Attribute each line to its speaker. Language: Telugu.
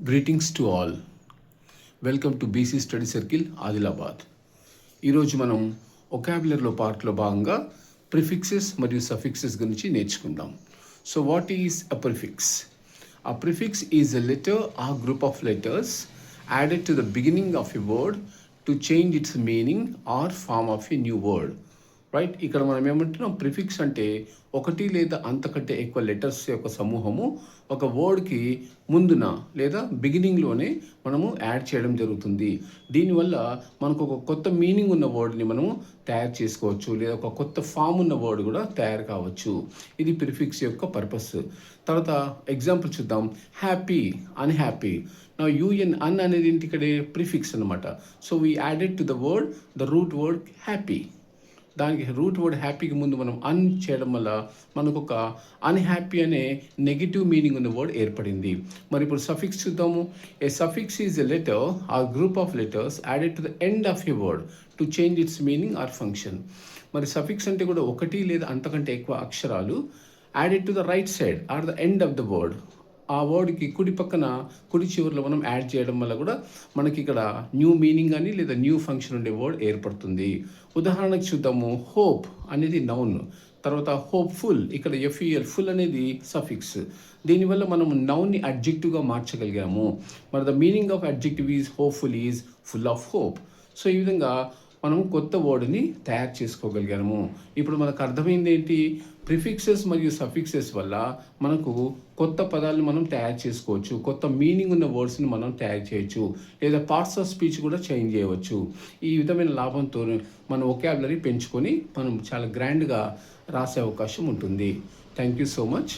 Speaker 1: Greetings to all. Welcome to BC study circle Adilabad. ఈరోజు మనం ఒకాబులరీలో పార్ట్లో భాగంగా ప్రిఫిక్సెస్ మరియు సఫిక్సెస్ గురించి నేర్చుకుందాం. So what is a prefix? A prefix is a letter or group of letters added to the beginning of a word to change its meaning or form of a new word. Right, ఇక్కడ మనం ఏమంటున్నాం, ప్రిఫిక్స్ అంటే ఒకటి లేదా అంతకంటే ఎక్కువ లెటర్స్ యొక్క సమూహము ఒక వర్డ్కి ముందున లేదా బిగినింగ్లోనే మనము యాడ్ చేయడం జరుగుతుంది. దీనివల్ల మనకు ఒక కొత్త మీనింగ్ ఉన్న వర్డ్ని మనము తయారు చేసుకోవచ్చు, లేదా ఒక కొత్త ఫామ్ ఉన్న వర్డ్ కూడా తయారు కావచ్చు. ఇది ప్రిఫిక్స్ యొక్క పర్పస్. తర్వాత ఎగ్జాంపుల్ చూద్దాం. Happy, unhappy. నా యూఎన్ అన్ అనేది ఇక్కడే ప్రిఫిక్స్ అనమాట. So we added to the word the root word happy. దానికి రూట్ వర్డ్ హ్యాపీకి ముందు మనం అన్ చేయడం వల్ల మనకు ఒక అన్హ్యాపీ అనే నెగిటివ్ మీనింగ్ ఉన్న వర్డ్ ఏర్పడింది. మరి ఇప్పుడు సఫిక్స్ చూద్దాము. A suffix is a letter or group of letters added to the end of a word to change its meaning or function. మరి సఫిక్స్ అంటే కూడా ఒకటి లేదా అంతకంటే ఎక్కువ అక్షరాలు added to the right side or the end of the word. ఆ వర్డ్కి కుడి పక్కన కుడి చివరిలో మనం యాడ్ చేయడం వల్ల కూడా మనకి ఇక్కడ న్యూ మీనింగ్ అని లేదా న్యూ ఫంక్షన్ ఉండే వర్డ్ ఏర్పడుతుంది. ఉదాహరణకు చూద్దాము. హోప్ అనేది నౌన్. తర్వాత హోప్ఫుల్, ఇక్కడ ఎఫ్ఈఎల్, ఫుల్ అనేది సఫిక్స్. దీనివల్ల మనం నౌన్ని అడ్జెక్టివ్గా మార్చగలిగాము. మరి the meaning of adjective is hopeful is full of hope. So ఈ విధంగా మనం కొత్త వర్డ్ని తయారు చేసుకోగలిగాము. ఇప్పుడు మనకు అర్థమైంది ఏంటి? ప్రిఫిక్సెస్ మరియు సఫిక్సెస్ వల్ల మనకు కొత్త పదాలను మనం తయారు చేసుకోవచ్చు, కొత్త మీనింగ్ ఉన్న వర్డ్స్ని మనం తయారు చేయొచ్చు, లేదా పార్ట్స్ ఆఫ్ స్పీచ్ కూడా చేంజ్ చేయవచ్చు. ఈ విధమైన లాభంతో మన వొకాబులరీ పెంచుకొని మనం చాలా గ్రాండ్గా రాసే అవకాశం ఉంటుంది. Thank you so much.